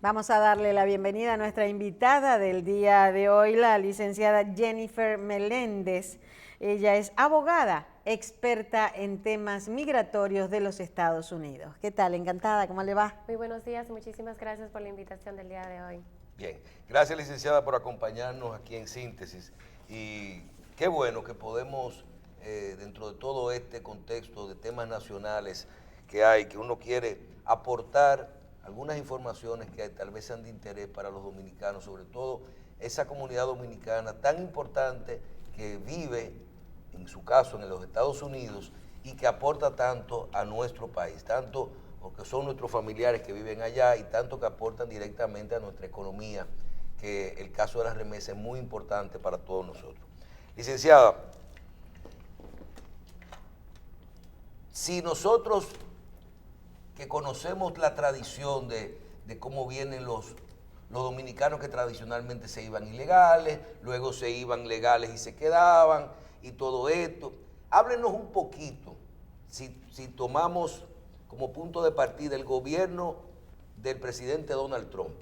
Vamos a darle la bienvenida a nuestra invitada del día de hoy, la licenciada Jennifer Meléndez. Ella es abogada, experta en temas migratorios de los Estados Unidos. ¿Qué tal? Encantada, ¿cómo le va? Muy buenos días, muchísimas gracias por la invitación del día de hoy. Bien, gracias licenciada por acompañarnos aquí en Síntesis y qué bueno que podemos, dentro de todo este contexto de temas nacionales que hay, que uno quiere aportar algunas informaciones que tal vez sean de interés para los dominicanos, sobre todo esa comunidad dominicana tan importante que vive, en su caso, en los Estados Unidos y que aporta tanto a nuestro país, tanto porque son nuestros familiares que viven allá y tanto que aportan directamente a nuestra economía, que el caso de las remesas es muy importante para todos nosotros. Licenciada, si nosotros que conocemos la tradición de cómo vienen los dominicanos que tradicionalmente se iban ilegales, luego se iban legales y se quedaban, y todo esto, háblenos un poquito, si tomamos como punto de partida el gobierno del presidente Donald Trump,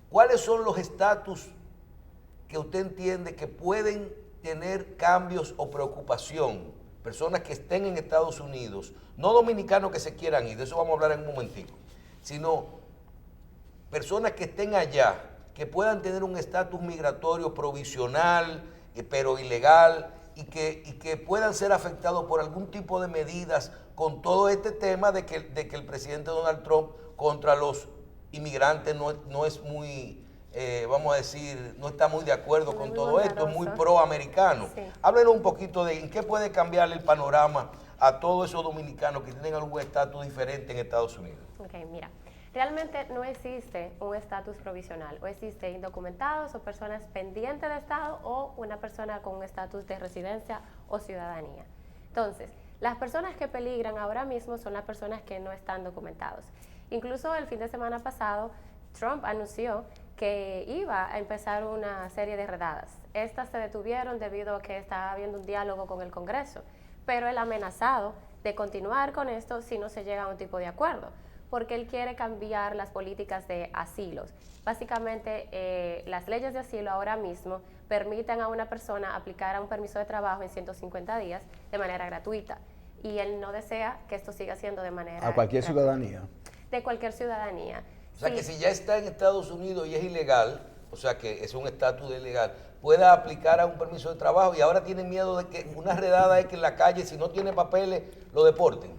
¿cuáles son los estatus que usted entiende que pueden tener cambios o preocupación? Personas que estén en Estados Unidos, no dominicanos que se quieran ir, de eso vamos a hablar en un momentico, sino personas que estén allá, que puedan tener un estatus migratorio provisional, pero ilegal, y que puedan ser afectados por algún tipo de medidas con todo este tema de que el presidente Donald Trump contra los inmigrantes no es muy, vamos a decir, no está muy de acuerdo con todo esto, es muy proamericano. Sí. Háblenos un poquito de en qué puede cambiar el panorama a todos esos dominicanos que tienen algún estatus diferente en Estados Unidos. Ok, mira, realmente no existe un estatus provisional, o existe indocumentados o personas pendientes de estado o una persona con un estatus de residencia o ciudadanía. Entonces, las personas que peligran ahora mismo son las personas que no están documentados. Incluso el fin de semana pasado, Trump anunció que iba a empezar una serie de redadas. Estas se detuvieron debido a que estaba habiendo un diálogo con el Congreso, pero él ha amenazado de continuar con esto si no se llega a un tipo de acuerdo, porque él quiere cambiar las políticas de asilos. Básicamente, las leyes de asilo ahora mismo permiten a una persona aplicar a un permiso de trabajo en 150 días de manera gratuita, y él no desea que esto siga siendo de manera a cualquier gratuita. ciudadanía. De cualquier ciudadanía. O sea, Sí. que si ya está en Estados Unidos y es ilegal, o sea, que es un estatus de ilegal, pueda aplicar a un permiso de trabajo y ahora tienen miedo de que una redada es que en la calle, si no tiene papeles, lo deporten.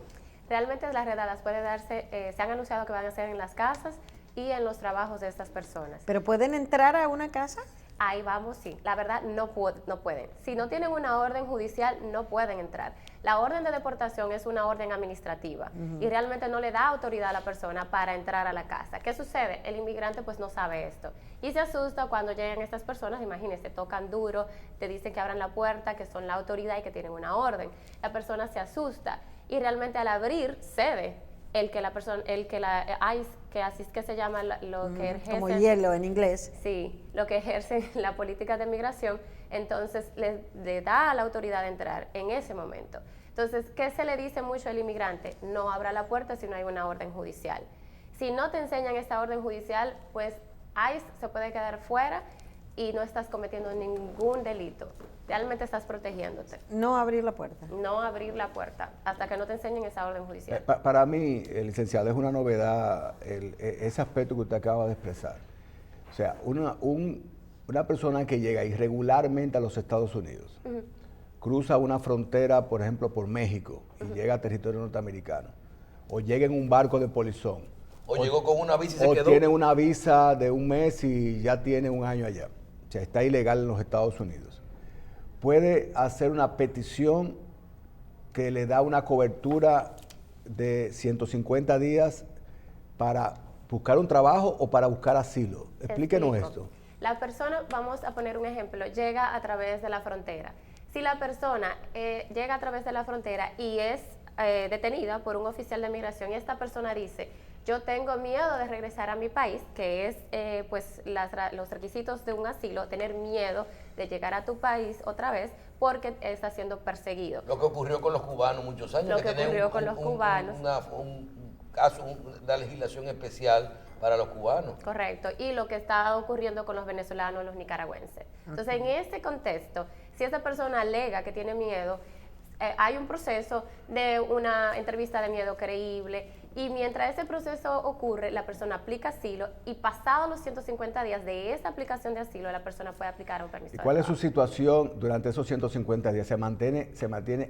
Realmente las redadas pueden darse, se han anunciado que van a ser en las casas y en los trabajos de estas personas. ¿Pero pueden entrar a una casa? Ahí vamos, sí. La verdad, no pueden. Si no tienen una orden judicial, no pueden entrar. La orden de deportación es una orden administrativa y realmente no le da autoridad a la persona para entrar a la casa. ¿Qué sucede? El inmigrante pues no sabe esto y se asusta cuando llegan estas personas. Imagínense, tocan duro, te dicen que abran la puerta, que son la autoridad y que tienen una orden. La persona se asusta y realmente al abrir cede el que la persona, el que la ICE, que así es que se llama lo que ejerce, Como hielo en inglés. sí, lo que ejerce la política de migración, entonces le da a la autoridad de entrar en ese momento. Entonces, ¿qué se le dice mucho al inmigrante? No abra la puerta si no hay una orden judicial. Si no te enseñan esta orden judicial, pues ICE se puede quedar fuera y no estás cometiendo ningún delito. Realmente estás protegiéndote. No abrir la puerta. No abrir la puerta hasta que no te enseñen esa orden judicial. Para mí, licenciado, es una novedad ese aspecto que usted acaba de expresar. O sea, una persona que llega irregularmente a los Estados Unidos, cruza una frontera, por ejemplo, por México, y llega a territorio norteamericano, o llega en un barco de polizón, O llegó con una visa y se o quedó. tiene una visa de un mes y ya tiene un año allá. O sea, está ilegal en los Estados Unidos. Puede hacer una petición que le da una cobertura de 150 días para buscar un trabajo o para buscar asilo. Explíquenos Explico. esto. La persona, vamos a poner un ejemplo, llega a través de la frontera. Si la persona llega a través de la frontera y es detenida por un oficial de migración y esta persona dice, yo tengo miedo de regresar a mi país, que es pues los requisitos de un asilo, tener miedo de llegar a tu país otra vez porque está siendo perseguido. Lo que ocurrió con los cubanos muchos años. Lo que tenían ocurrió con los cubanos. Un caso una legislación especial para los cubanos. Correcto, y lo que está ocurriendo con los venezolanos y los nicaragüenses. Entonces, en este contexto, si esa persona alega que tiene miedo, hay un proceso de una entrevista de miedo creíble, y mientras ese proceso ocurre, la persona aplica asilo, y pasados los 150 días de esa aplicación de asilo, la persona puede aplicar un permiso. ¿Y cuál es su situación durante esos 150 días? ¿Se mantiene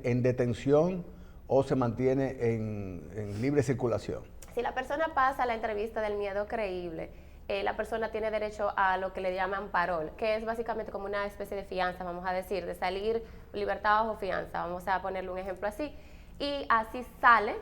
en detención o se mantiene en libre circulación? Si la persona pasa la entrevista del miedo creíble, la persona tiene derecho a lo que le llaman parol, que es básicamente como una especie de fianza, vamos a decir, de salir libertad bajo fianza, vamos a ponerle un ejemplo así, y así sale.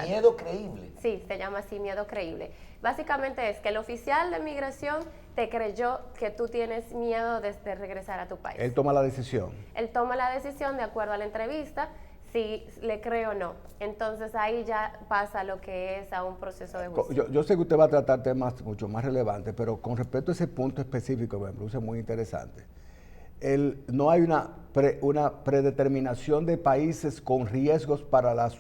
Miedo creíble. Sí, se llama así, miedo creíble. Básicamente es que el oficial de migración te creyó que tú tienes miedo de regresar a tu país. Él toma la decisión. Él toma la decisión de acuerdo a la entrevista, si le cree o no. Entonces ahí ya pasa lo que es a un proceso de juicio. Yo sé que usted va a tratar temas mucho más relevantes, pero con respecto a ese punto específico, me parece muy interesante. No hay una predeterminación de países con riesgos para los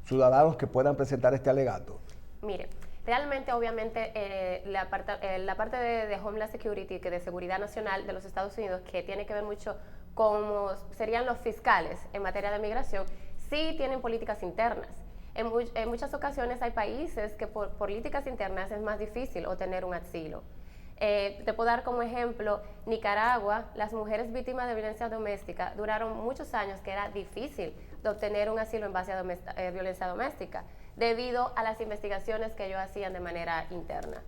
ciudadanos que puedan presentar este alegato. Mire, realmente, obviamente, la parte de Homeland Security, que de seguridad nacional de los Estados Unidos, que tiene que ver mucho como serían los fiscales en materia de migración, sí tienen políticas internas. En muchas ocasiones hay países que por políticas internas es más difícil obtener un asilo. Te puedo dar como ejemplo Nicaragua. Las mujeres víctimas de violencia doméstica duraron muchos años que era difícil de obtener un asilo en base a violencia doméstica, debido a las investigaciones que ellos hacían de manera interna.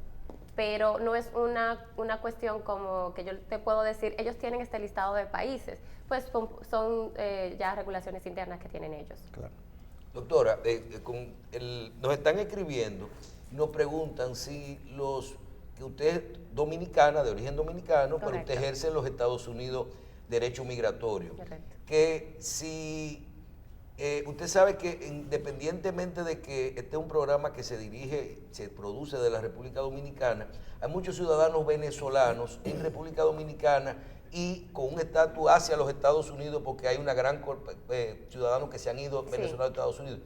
Pero no es una cuestión como que yo te puedo decir, ellos tienen este listado de países, pues son ya regulaciones internas que tienen ellos. Claro. Doctora, nos están escribiendo, nos preguntan si que usted es dominicana, de origen dominicano, Correcto. pero usted ejerce en los Estados Unidos derecho migratorio. Correcto. Que si usted sabe que independientemente de que este es un programa que se produce de la República Dominicana, hay muchos ciudadanos venezolanos en República Dominicana y con un estatus hacia los Estados Unidos, porque hay una gran ciudadanos que se han ido venezolanos a Estados Unidos.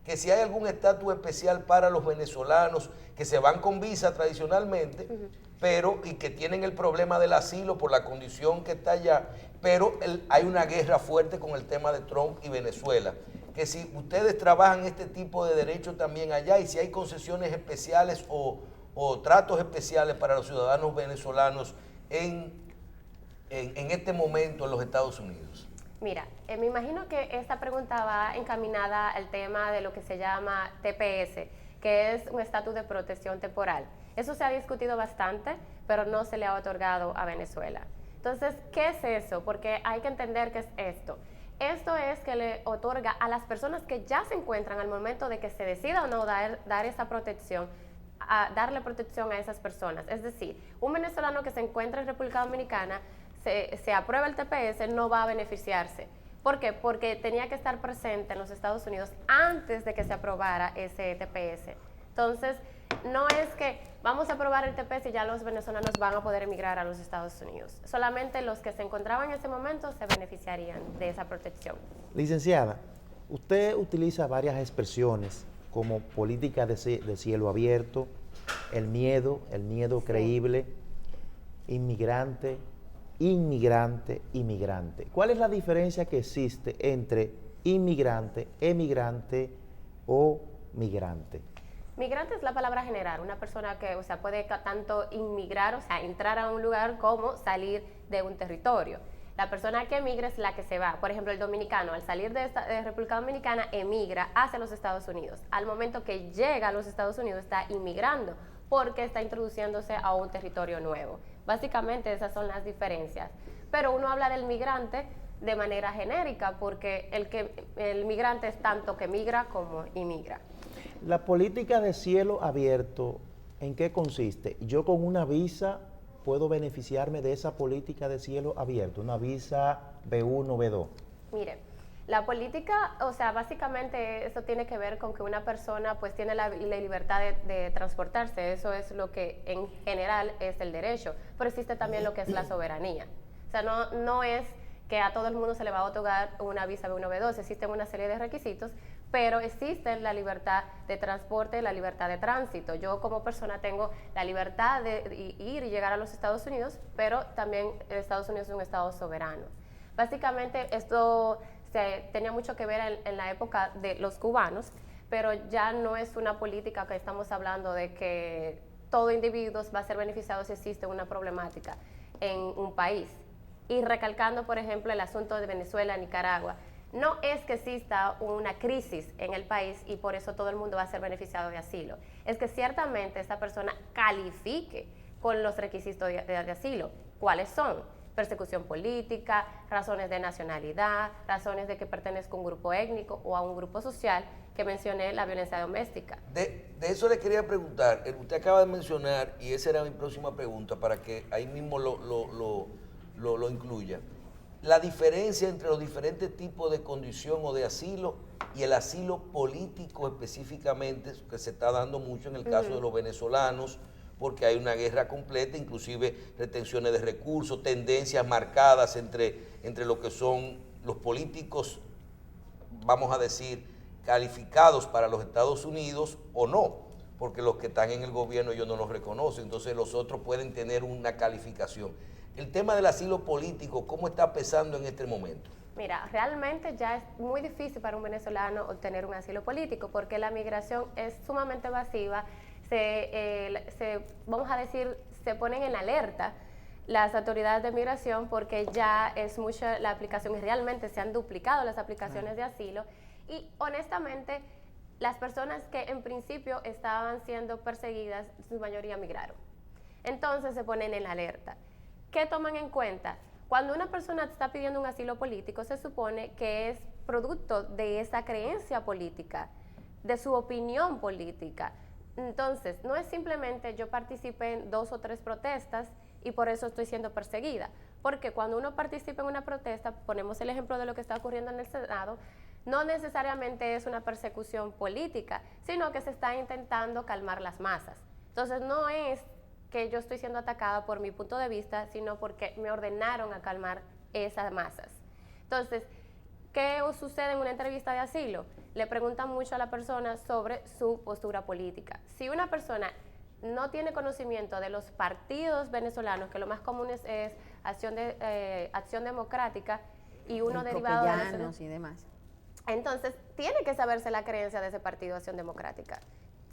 Que si hay algún estatus especial para los venezolanos que se van con visa tradicionalmente, pero y que tienen el problema del asilo por la condición que está allá, pero hay una guerra fuerte con el tema de Trump y Venezuela. Que si ustedes trabajan este tipo de derechos también allá y si hay concesiones especiales o tratos especiales para los ciudadanos venezolanos en este momento en los Estados Unidos. Mira, me imagino que esta pregunta va encaminada al tema de lo que se llama TPS, que es un estatus de protección temporal. Eso se ha discutido bastante, pero no se le ha otorgado a Venezuela. Entonces, ¿qué es eso? Porque hay que entender qué es esto. Esto es que le otorga a las personas que ya se encuentran al momento de que se decida o no dar esa protección, a darle protección a esas personas. Es decir, un venezolano que se encuentra en República Dominicana, se aprueba el TPS, no va a beneficiarse. ¿Por qué? Porque tenía que estar presente en los Estados Unidos antes de que se aprobara ese TPS. Entonces, no es que vamos a aprobar el TPS y ya los venezolanos van a poder emigrar a los Estados Unidos. Solamente los que se encontraban en ese momento se beneficiarían de esa protección. Licenciada, usted utiliza varias expresiones como política de cielo abierto, el miedo creíble, inmigrante, inmigrante. ¿Cuál es la diferencia que existe entre inmigrante, emigrante o migrante? Migrante es la palabra general, una persona que, puede tanto inmigrar, entrar a un lugar como salir de un territorio. La persona que emigra es la que se va. Por ejemplo, el dominicano, al salir de República Dominicana, emigra hacia los Estados Unidos. Al momento que llega a los Estados Unidos, está inmigrando porque está introduciéndose a un territorio nuevo. Básicamente esas son las diferencias. Pero uno habla del migrante de manera genérica porque el migrante es tanto que migra como inmigra. La política de cielo abierto, ¿en qué consiste? Yo con una visa puedo beneficiarme de esa política de cielo abierto, una visa B1, B2. Mire, la política, básicamente esto tiene que ver con que una persona pues tiene la libertad de transportarse. Eso es lo que en general es el derecho, pero existe también lo que es la soberanía. No es que a todo el mundo se le va a otorgar una visa B1, B2, existen una serie de requisitos, pero existe la libertad de transporte, la libertad de tránsito. Yo como persona tengo la libertad de ir y llegar a los Estados Unidos, pero también Estados Unidos es un estado soberano. Básicamente esto tenía mucho que ver en la época de los cubanos, pero ya no es una política que estamos hablando de que todo individuo va a ser beneficiado si existe una problemática en un país. Y recalcando, por ejemplo, el asunto de Venezuela, Nicaragua, no es que exista una crisis en el país y por eso todo el mundo va a ser beneficiado de asilo. Es que ciertamente esta persona califique con los requisitos de asilo. ¿Cuáles son? Persecución política, razones de nacionalidad, razones de que pertenezca a un grupo étnico o a un grupo social, que mencioné la violencia doméstica. De eso le quería preguntar. Usted acaba de mencionar, y esa era mi próxima pregunta, para que ahí mismo lo incluya. La diferencia entre los diferentes tipos de condición o de asilo y el asilo político específicamente, que se está dando mucho en el caso de los venezolanos, porque hay una guerra completa, inclusive retenciones de recursos, tendencias marcadas entre lo que son los políticos, vamos a decir, calificados para los Estados Unidos o no, porque los que están en el gobierno ellos no los reconocen, entonces los otros pueden tener una calificación. El tema del asilo político, ¿cómo está pesando en este momento? Mira, realmente ya es muy difícil para un venezolano obtener un asilo político porque la migración es sumamente masiva, vamos a decir, se ponen en alerta las autoridades de migración porque ya es mucha la aplicación y realmente se han duplicado las aplicaciones de asilo y honestamente las personas que en principio estaban siendo perseguidas, su mayoría migraron. Entonces se ponen en alerta. ¿Qué toman en cuenta? Cuando una persona está pidiendo un asilo político, se supone que es producto de esa creencia política, de su opinión política. Entonces, no es simplemente yo participé en 2 o 3 protestas y por eso estoy siendo perseguida. Porque cuando uno participa en una protesta, ponemos el ejemplo de lo que está ocurriendo en el Senado, no necesariamente es una persecución política, sino que se está intentando calmar las masas. Entonces, no es que yo estoy siendo atacada por mi punto de vista, sino porque me ordenaron a calmar esas masas. Entonces, ¿qué sucede en una entrevista de asilo? Le preguntan mucho a la persona sobre su postura política. Si una persona no tiene conocimiento de los partidos venezolanos, que lo más común es Acción Democrática y uno derivado de los y demás. Entonces, tiene que saberse la creencia de ese partido Acción Democrática.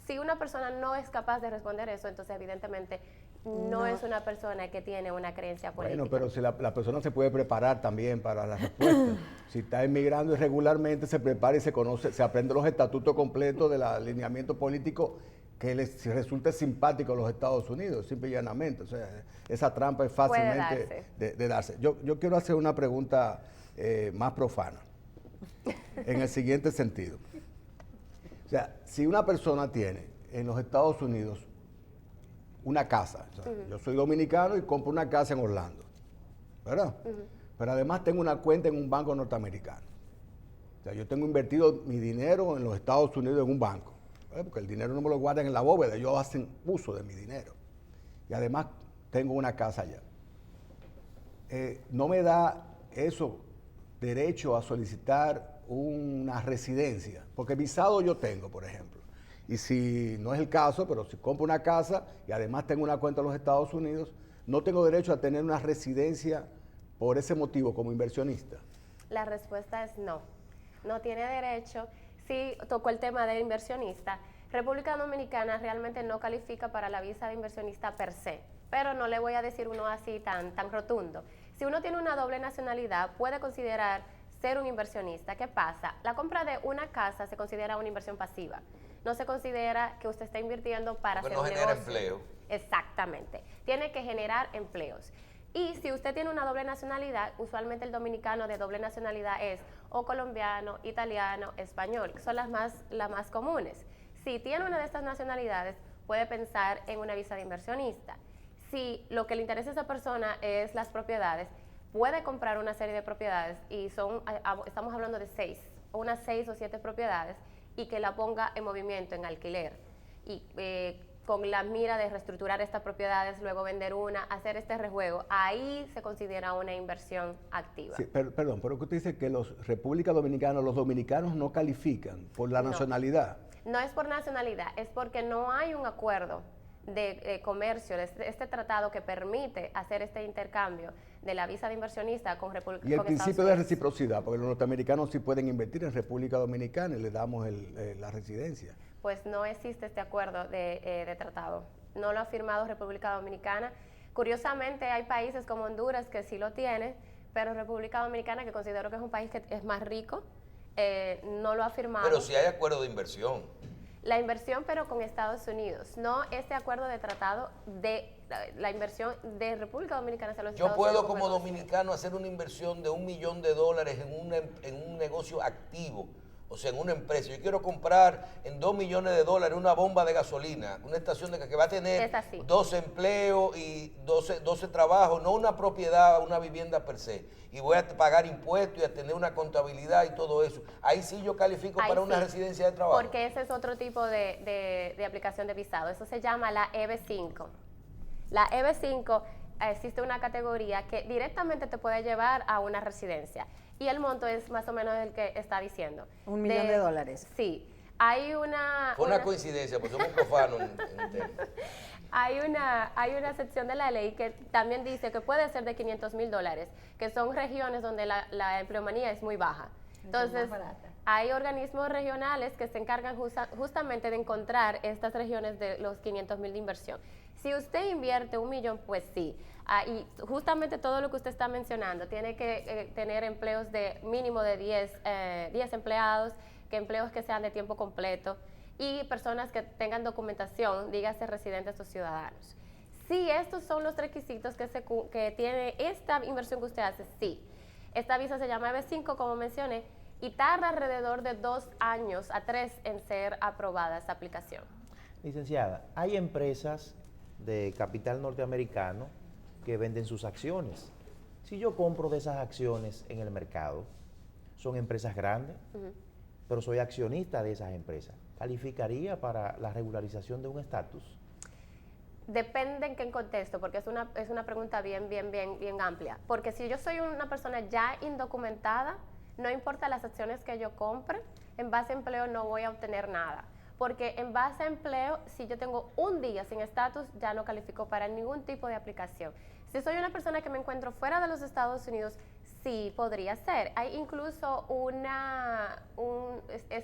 Si una persona no es capaz de responder eso, entonces evidentemente no es una persona que tiene una creencia política. Bueno, pero si la persona se puede preparar también para la respuesta. Si está emigrando irregularmente, se prepara y se conoce, se aprende los estatutos completos del alineamiento político que les resulte simpático a los Estados Unidos, simple y llanamente. O sea, esa trampa es fácilmente de darse. Yo quiero hacer una pregunta más profana, en el siguiente sentido. O sea, si una persona tiene en los Estados Unidos una casa, o sea, yo soy dominicano y compro una casa en Orlando, ¿verdad? Pero además tengo una cuenta en un banco norteamericano. O sea, yo tengo invertido mi dinero en los Estados Unidos en un banco, porque el dinero no me lo guardan en la bóveda, ellos hacen uso de mi dinero. Y además tengo una casa allá. No me da eso derecho a solicitar una residencia, porque visado yo tengo, por ejemplo, y si no es el caso, pero si compro una casa y además tengo una cuenta en los Estados Unidos, no tengo derecho a tener una residencia por ese motivo como inversionista. La respuesta es no, no tiene derecho. Sí tocó el tema de inversionista. República Dominicana realmente no califica para la visa de inversionista per se, pero no le voy a decir uno así tan rotundo. Si uno tiene una doble nacionalidad, puede considerar ser un inversionista. ¿Qué pasa? La compra de una casa se considera una inversión pasiva. No se considera que usted está invirtiendo para hacer un negocio. Porque no genera empleo. Exactamente. Tiene que generar empleos. Y si usted tiene una doble nacionalidad, usualmente el dominicano de doble nacionalidad es o colombiano, italiano, español, que son las más comunes. Si tiene una de estas nacionalidades, puede pensar en una visa de inversionista. Si lo que le interesa a esa persona es las propiedades, puede comprar una serie de propiedades y estamos hablando de unas 6 o 7 propiedades y que la ponga en movimiento, en alquiler. Y con la mira de reestructurar estas propiedades, luego vender una, hacer este rejuego, ahí se considera una inversión activa. Sí, perdón, pero que usted dice que los República Dominicana, los dominicanos no califican por la nacionalidad. No es por nacionalidad, es porque no hay un acuerdo de comercio, de este tratado que permite hacer este intercambio de la visa de inversionista con República Y el principio de reciprocidad, porque los norteamericanos sí pueden invertir en República Dominicana y le damos la residencia. Pues no existe este acuerdo de tratado. No lo ha firmado República Dominicana. Curiosamente hay países como Honduras que sí lo tienen, pero República Dominicana, que considero que es un país que es más rico, no lo ha firmado. Pero sí hay acuerdo de inversión. La inversión, pero con Estados Unidos, no este acuerdo de tratado de la inversión de República Dominicana hacia los Estados Unidos. Yo puedo como dominicano hacer una inversión de $1 millón en un negocio activo, o sea, en una empresa. Yo quiero comprar en $2 millones una bomba de gasolina, una estación que va a tener 12 empleos y 12 trabajos, no una propiedad, una vivienda per se. Y voy a pagar impuestos y a tener una contabilidad y todo eso. Ahí sí yo califico para una residencia de trabajo. Porque ese es otro tipo de aplicación de visado. Eso se llama la EB5. La EB5 existe una categoría que directamente te puede llevar a una residencia. Y el monto es más o menos el que está diciendo. $1 millón. Sí. Hay una... Fue una coincidencia, pues somos profanos en el tema. Hay una sección de la ley que también dice que puede ser de $500,000, que son regiones donde la empleomanía es muy baja. Entonces, hay organismos regionales que se encargan justamente de encontrar estas regiones de los 500,000 de inversión. Si usted invierte $1 millón, pues sí. Y justamente todo lo que usted está mencionando, tiene que tener empleos de mínimo de 10 empleados, que empleos que sean de tiempo completo y personas que tengan documentación, dígase residentes o ciudadanos. Si estos son los requisitos que tiene esta inversión que usted hace, sí. Esta visa se llama EB5, como mencioné, y tarda alrededor de 2 años a 3 en ser aprobada esta aplicación. Licenciada, hay empresas de capital norteamericano que venden sus acciones. Si yo compro de esas acciones en el mercado, son empresas grandes, pero soy accionista de esas empresas, ¿calificaría para la regularización de un estatus? Depende en qué contexto, porque es una pregunta bien amplia. Porque si yo soy una persona ya indocumentada, no importa las acciones que yo compre, en base a empleo no voy a obtener nada. Porque en base a empleo, si yo tengo un día sin estatus, ya no califico para ningún tipo de aplicación. Si soy una persona que me encuentro fuera de los Estados Unidos, sí podría ser. Hay incluso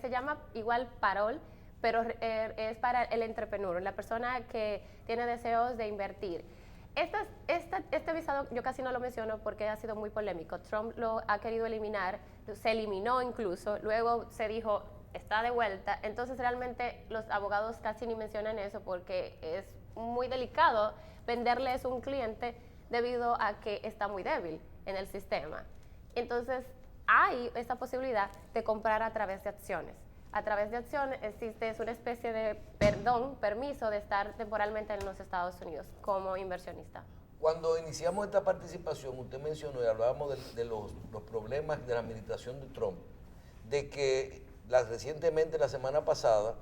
se llama igual parol, pero es para el entrepreneur, la persona que tiene deseos de invertir. Este visado yo casi no lo menciono porque ha sido muy polémico. Trump lo ha querido eliminar, se eliminó incluso, luego se dijo está de vuelta. Entonces realmente los abogados casi ni mencionan eso porque es muy delicado venderles a un cliente debido a que está muy débil en el sistema. Entonces hay esta posibilidad de comprar a través de acciones. A través de acciones existe una especie de permiso de estar temporalmente en los Estados Unidos como inversionista. Cuando iniciamos esta participación, usted mencionó y hablábamos de los problemas de la administración de Trump, de que recientemente, la semana pasada,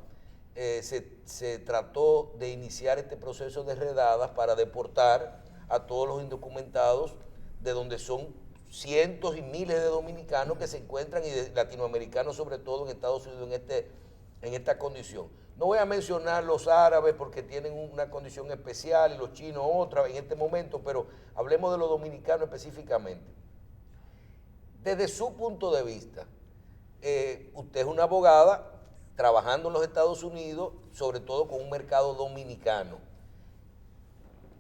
se trató de iniciar este proceso de redadas para deportar a todos los indocumentados de donde son cientos y miles de dominicanos que se encuentran y de latinoamericanos sobre todo en Estados Unidos en esta condición. No voy a mencionar los árabes porque tienen una condición especial y los chinos otra en este momento, pero hablemos de los dominicanos específicamente. Desde su punto de vista, usted es una abogada trabajando en los Estados Unidos, sobre todo con un mercado dominicano.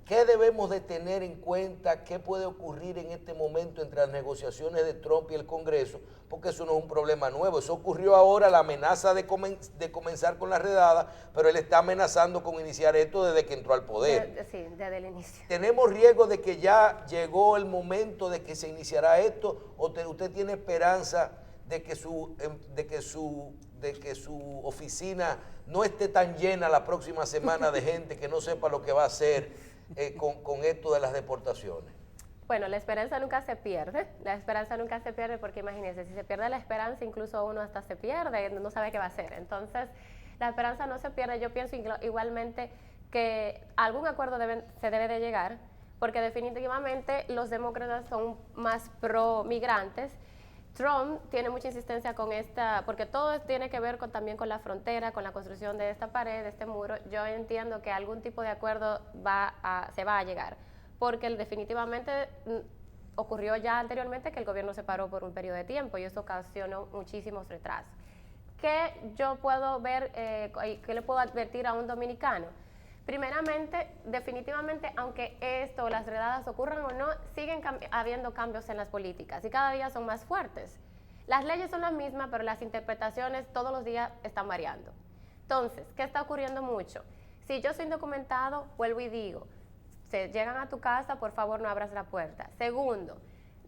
¿Qué debemos de tener en cuenta? ¿Qué puede ocurrir en este momento entre las negociaciones de Trump y el Congreso? Porque eso no es un problema nuevo. Eso ocurrió ahora, la amenaza de comenzar con la redada, pero él está amenazando con iniciar esto desde que entró al poder. Sí, desde el inicio. ¿Tenemos riesgo de que ya llegó el momento de que se iniciará esto? ¿O usted tiene esperanza de que su oficina no esté tan llena la próxima semana de gente que no sepa lo que va a hacer con esto de las deportaciones? Bueno, la esperanza nunca se pierde. La esperanza nunca se pierde porque imagínense, si se pierde la esperanza, incluso uno hasta se pierde, no sabe qué va a hacer. Entonces, la esperanza no se pierde. Yo pienso igualmente que a algún acuerdo se debe de llegar, porque definitivamente los demócratas son más pro migrantes. Trump tiene mucha insistencia con porque todo tiene que ver también con la frontera, con la construcción de esta pared, de este muro. Yo entiendo que algún tipo de acuerdo se va a llegar, porque definitivamente ocurrió ya anteriormente que el gobierno se paró por un periodo de tiempo y eso ocasionó muchísimos retrasos. ¿Qué yo puedo ver, qué le puedo advertir a un dominicano? Primeramente, definitivamente, aunque las redadas ocurran o no, siguen habiendo cambios en las políticas y cada día son más fuertes. Las leyes son las mismas, pero las interpretaciones todos los días están variando. Entonces, ¿qué está ocurriendo mucho? Si yo soy indocumentado, vuelvo y digo, se llegan a tu casa, por favor no abras la puerta. Segundo,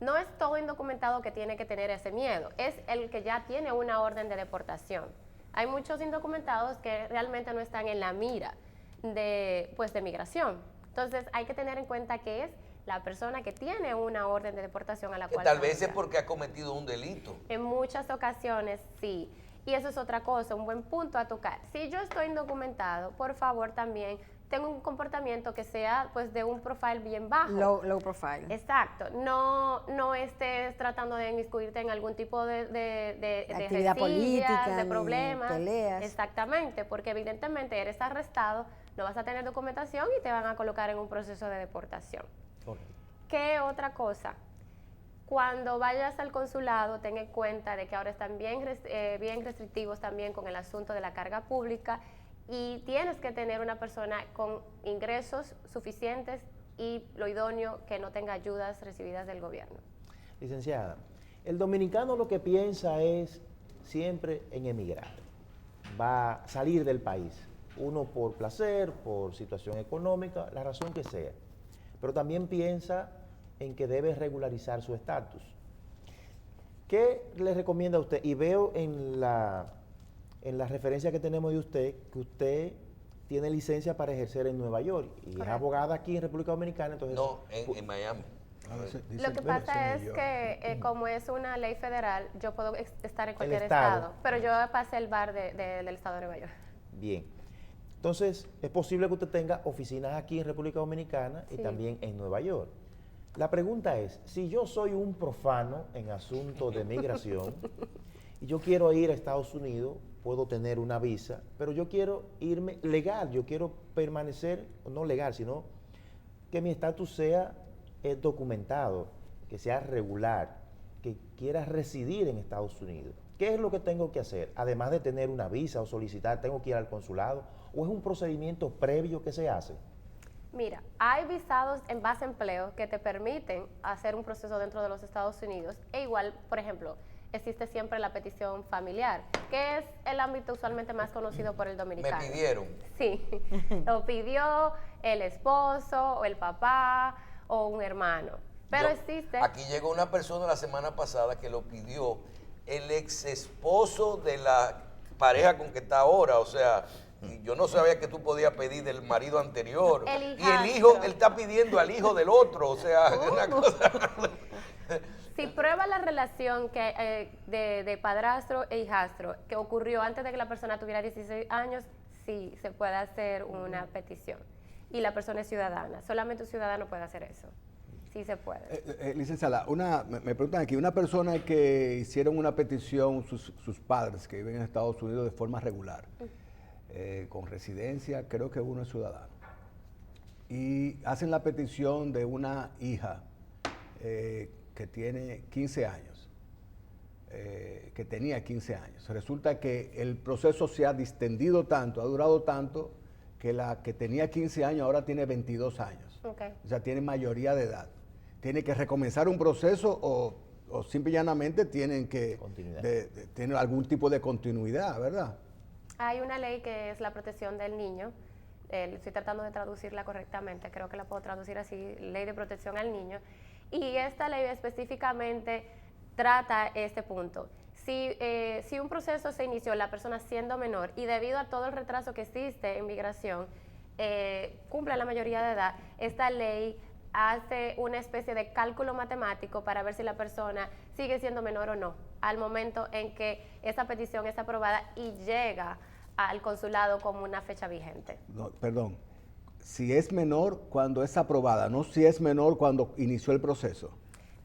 no es todo indocumentado que tiene que tener ese miedo, es el que ya tiene una orden de deportación. Hay muchos indocumentados que realmente no están en la mira de migración. Entonces hay que tener en cuenta que es la persona que tiene una orden de deportación a la cual tal vez es porque ha cometido un delito. En muchas ocasiones sí. Y eso es otra cosa, un buen punto a tocar. Si yo estoy indocumentado, por favor también tengo un comportamiento que sea de un profile bien bajo. Low profile. Exacto. No estés tratando de inmiscuirte en algún tipo de actividad política, de problemas. Peleas. Exactamente, porque evidentemente eres arrestado, no vas a tener documentación y te van a colocar en un proceso de deportación. Correcto. ¿Qué otra cosa? Cuando vayas al consulado, ten en cuenta de que ahora están bien restrictivos también con el asunto de la carga pública y tienes que tener una persona con ingresos suficientes y lo idóneo que no tenga ayudas recibidas del gobierno. Licenciada, el dominicano lo que piensa es siempre en emigrar, va a salir del país, uno por placer, por situación económica, la razón que sea, pero también piensa en que debe regularizar su estatus. ¿Qué le recomienda a usted? Y veo en la referencia que tenemos de usted, que usted tiene licencia para ejercer en Nueva York y Correcto. es abogada aquí en República Dominicana, entonces... No, en Miami. Lo que pasa es que como es una ley federal, yo puedo estar en cualquier estado. estado, pero yo pasé el bar del estado de Nueva York. Bien. Entonces, es posible que usted tenga oficinas aquí en República Dominicana y Sí. también en Nueva York. La pregunta es, si yo soy un profano en asuntos de migración y yo quiero ir a Estados Unidos, puedo tener una visa, pero yo quiero irme legal, yo quiero permanecer, no legal, sino que mi estatus sea documentado, que sea regular, que quiera residir en Estados Unidos. ¿Qué es lo que tengo que hacer? Además de tener una visa o solicitar, ¿tengo que ir al consulado? ¿O es un procedimiento previo que se hace? Mira, hay visados en base a empleo que te permiten hacer un proceso dentro de los Estados Unidos e igual, por ejemplo, existe siempre la petición familiar, que es el ámbito usualmente más conocido por el dominicano. Me pidieron. Sí, lo pidió el esposo o el papá o un hermano, pero existe... Aquí llegó una persona la semana pasada que lo pidió el ex esposo de la pareja con que está ahora, o sea... Y yo no sabía que tú podías pedir del marido anterior. El y el hijastro. hijo, él está pidiendo al hijo del otro, o sea, es una cosa... Si prueba la relación de padrastro e hijastro que ocurrió antes de que la persona tuviera 16 años, sí se puede hacer una petición. Y la persona es ciudadana, solamente un ciudadano puede hacer eso. Sí se puede. Licenciada, me preguntan aquí, una persona que hicieron una petición, sus padres que viven en Estados Unidos de forma regular, con residencia, creo que uno es ciudadano, y hacen la petición de una hija que tiene 15 años, que tenía 15 años. Resulta que el proceso se ha distendido tanto, ha durado tanto, que la que tenía 15 años ahora tiene 22 años. Okay. O sea, tiene mayoría de edad. Tiene que recomenzar un proceso o simple y llanamente tienen que tener algún tipo de continuidad, ¿verdad? Hay una ley que es la protección del niño. Estoy tratando de traducirla correctamente, creo que la puedo traducir así, ley de protección al niño. Y esta ley específicamente trata este punto. Si un proceso se inició la persona siendo menor y debido a todo el retraso que existe en migración, cumple la mayoría de edad, esta ley hace una especie de cálculo matemático para ver si la persona sigue siendo menor o no, al momento en que esa petición es aprobada y llega al consulado como una fecha vigente. No, perdón, si es menor cuando es aprobada, no si es menor cuando inició el proceso.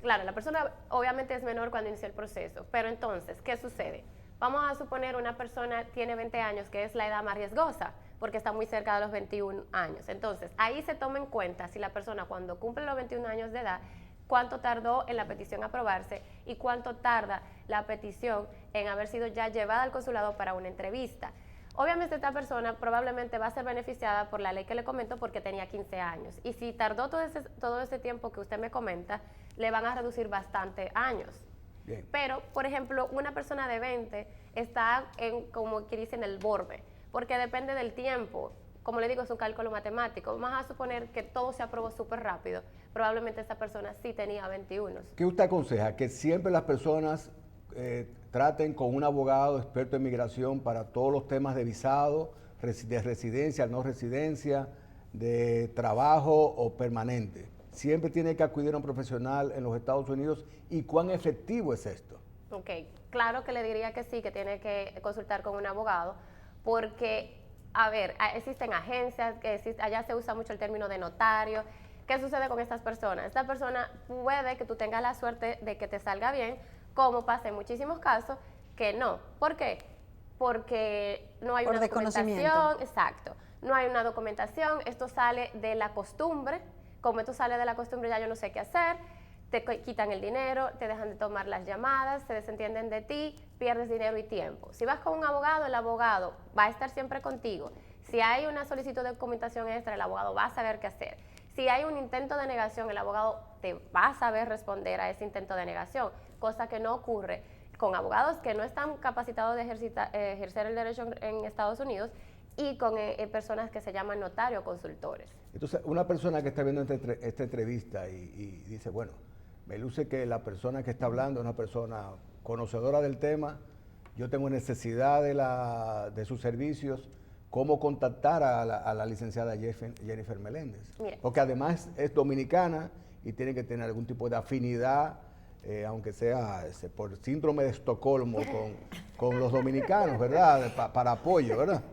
Claro, la persona obviamente es menor cuando inició el proceso, pero entonces, ¿qué sucede? Vamos a suponer una persona tiene 20 años, que es la edad más riesgosa, porque está muy cerca de los 21 años. Entonces, ahí se toma en cuenta si la persona cuando cumple los 21 años de edad, cuánto tardó en la petición aprobarse y cuánto tarda la petición en haber sido ya llevada al consulado para una entrevista. Obviamente esta persona probablemente va a ser beneficiada por la ley que le comento porque tenía 15 años. Y si tardó todo ese tiempo que usted me comenta, le van a reducir bastante años. Bien. Pero, por ejemplo, una persona de 20 está como que dicen, el borde, porque depende del tiempo. Como le digo, es un cálculo matemático. Vamos a suponer que todo se aprobó súper rápido. Probablemente esta persona sí tenía 21. ¿Qué usted aconseja? Que siempre las personas traten con un abogado experto en migración para todos los temas de visado, de residencia, no residencia, de trabajo o permanente. Siempre tiene que acudir a un profesional en los Estados Unidos. ¿Y cuán efectivo es esto? Ok, claro que le diría que sí, que tiene que consultar con un abogado, porque, a ver, existen agencias, allá se usa mucho el término de notario. ¿Qué sucede con estas personas? Esta persona puede que tú tengas la suerte de que te salga bien, como pasa en muchísimos casos, que no. ¿Por qué? Porque no hay Por una desconocimiento. documentación, exacto, no hay una documentación, esto sale de la costumbre, como esto sale de la costumbre ya yo no sé qué hacer, te quitan el dinero, te dejan de tomar las llamadas, se desentienden de ti, pierdes dinero y tiempo. Si vas con un abogado, el abogado va a estar siempre contigo. Si hay una solicitud de documentación extra, el abogado va a saber qué hacer. Si hay un intento de negación, el abogado te va a saber responder a ese intento de negación, cosa que no ocurre con abogados que no están capacitados de ejercer el derecho en Estados Unidos y con personas que se llaman notarios o consultores. Entonces, una persona que está viendo esta entrevista y dice, bueno, me luce que la persona que está hablando es una persona conocedora del tema, yo tengo necesidad de sus servicios, ¿cómo contactar a la licenciada Jennifer Meléndez? Mire. Porque además es dominicana y tiene que tener algún tipo de afinidad, aunque sea por síndrome de Estocolmo con los dominicanos, ¿verdad? Para apoyo, ¿verdad?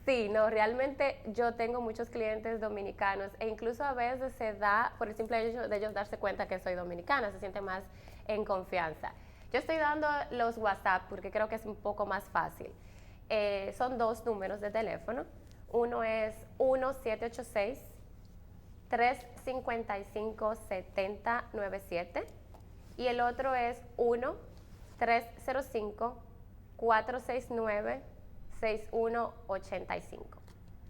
Sí, no, realmente yo tengo muchos clientes dominicanos e incluso a veces se da, por el simple hecho de ellos darse cuenta que soy dominicana, se siente más en confianza. Yo estoy dando los WhatsApp porque creo que es un poco más fácil. Son 2 números de teléfono. Uno es 1-786-355-7097 y el otro es 1-305-469-6185.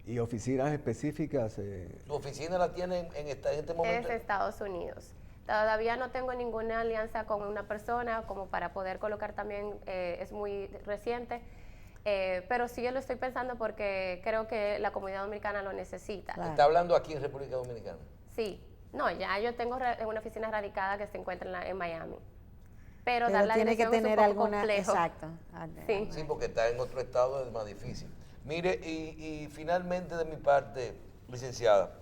¿Y oficinas específicas? ¿Su oficina la tiene en este momento? Es Estados Unidos. Todavía no tengo ninguna alianza con una persona como para poder colocar también, es muy reciente, pero sí yo lo estoy pensando porque creo que la comunidad dominicana lo necesita. Claro. ¿Está hablando aquí en República Dominicana? Sí, no, ya yo tengo una oficina radicada que se encuentra en Miami. Pero dar Pero la tiene que dirección es un tener poco alguna... complejo. Exacto. Sí. Sí, porque está en otro estado, es más difícil. Mire, y finalmente de mi parte, licenciada,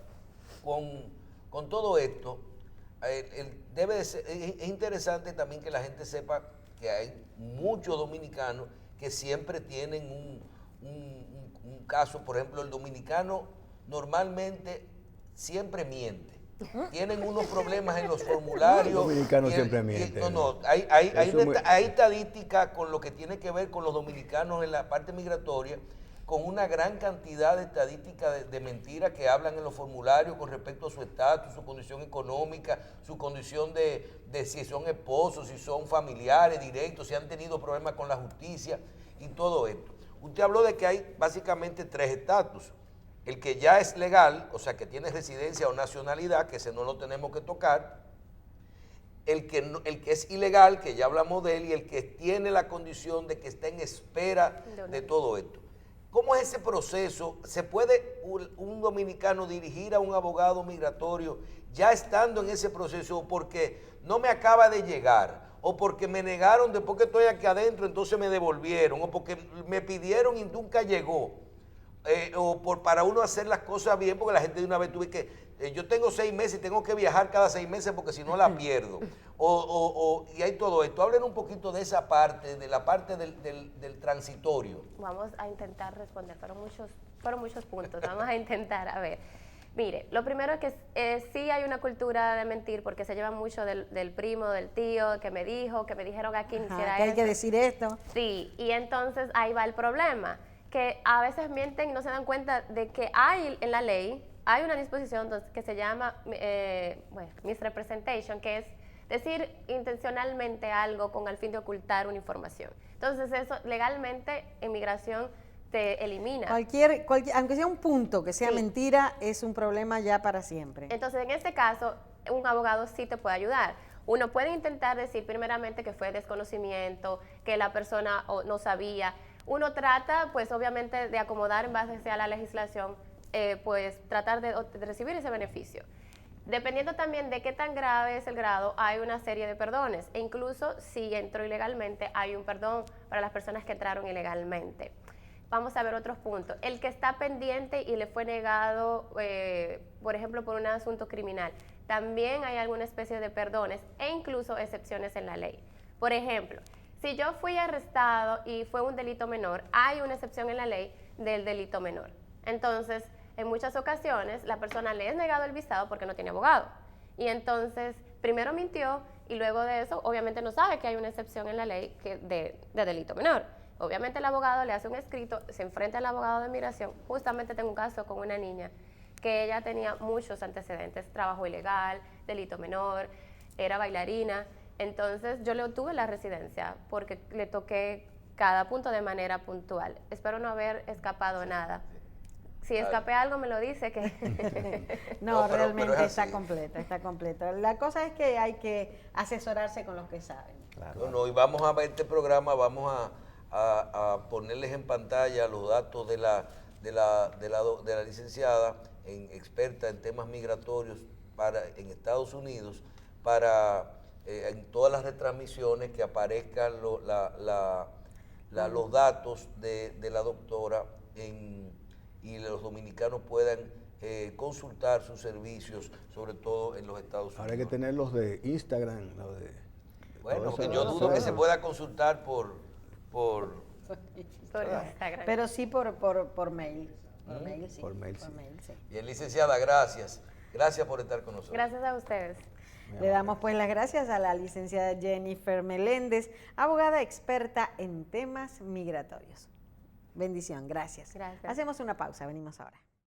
con todo esto, debe de ser, es interesante también que la gente sepa que hay muchos dominicanos que siempre tienen un caso. Por ejemplo, el dominicano normalmente siempre miente. Tienen unos problemas en los formularios. Los dominicanos siempre mienten. Hay estadística con lo que tiene que ver con los dominicanos en la parte migratoria, con una gran cantidad de estadísticas de mentiras que hablan en los formularios con respecto a su estatus, su condición económica, su condición de si son esposos, si son familiares directos, si han tenido problemas con la justicia y todo esto. Usted habló de que hay básicamente 3 estatus. El que ya es legal, o sea, que tiene residencia o nacionalidad, que ese no lo tenemos que tocar. El que es ilegal, que ya hablamos de él, y el que tiene la condición de que está en espera de todo esto. ¿Cómo es ese proceso? ¿Se puede un dominicano dirigir a un abogado migratorio ya estando en ese proceso, o porque no me acaba de llegar, o porque me negaron después que estoy aquí adentro, entonces me devolvieron, o porque me pidieron y nunca llegó? para uno hacer las cosas bien, porque la gente de una vez tuve que, yo tengo 6 meses y tengo que viajar cada 6 meses porque si no la pierdo. Y hay todo esto. Hablen un poquito de esa parte, de la parte del transitorio. Vamos a intentar responder, fueron muchos puntos, vamos a intentar, a ver. Mire, lo primero es que sí hay una cultura de mentir porque se lleva mucho del primo, del tío, que me dijo, que me dijeron aquí Ajá, hiciera que hay que esto. decir esto. Sí, y entonces ahí va el problema, que a veces mienten y no se dan cuenta de que hay en la ley, hay una disposición que se llama misrepresentation, que es decir intencionalmente algo con el fin de ocultar una información. Entonces eso legalmente en migración te elimina. Aunque sea un punto que sea Sí. mentira, es un problema ya para siempre. Entonces, en este caso, un abogado sí te puede ayudar. Uno puede intentar decir primeramente que fue desconocimiento, que la persona no sabía. Uno trata, pues obviamente, de acomodar en base a la legislación, pues tratar de recibir ese beneficio. Dependiendo también de qué tan grave es el grado, hay una serie de perdones. E incluso si entró ilegalmente, hay un perdón para las personas que entraron ilegalmente. Vamos a ver otros puntos. El que está pendiente y le fue negado, por ejemplo, por un asunto criminal, también hay alguna especie de perdones e incluso excepciones en la ley. Por ejemplo, si yo fui arrestado y fue un delito menor, hay una excepción en la ley del delito menor. Entonces, en muchas ocasiones, la persona le es negado el visado porque no tiene abogado. Y entonces, primero mintió y luego de eso, obviamente no sabe que hay una excepción en la ley de delito menor. Obviamente el abogado le hace un escrito, se enfrenta al abogado de migración. Justamente tengo un caso con una niña que ella tenía muchos antecedentes, trabajo ilegal, delito menor, era bailarina. Entonces yo le obtuve la residencia porque le toqué cada punto de manera puntual. Espero no haber escapado nada. Si escapé algo me lo dice que... No, pero realmente es está así. completa, está completa. La cosa es que hay que asesorarse con los que saben. Claro. No, y vamos a ver este programa, vamos a ponerles en pantalla los datos de la licenciada, experta en temas migratorios en Estados Unidos, para en todas las retransmisiones que aparezcan los datos de la doctora y los dominicanos puedan consultar sus servicios, sobre todo en los Estados Unidos. Ahora hay que tener los de Instagram, los de... Bueno, todo porque eso, yo todo dudo que eso. se pueda consultar por por Instagram. Pero sí por mail. Por mail, sí. Por mail, sí. Sí. Bien, licenciada, gracias. Gracias por estar con nosotros. Gracias a ustedes. Le damos pues las gracias a la licenciada Jennifer Meléndez, abogada experta en temas migratorios. Bendición, gracias. Gracias. Hacemos una pausa, venimos ahora.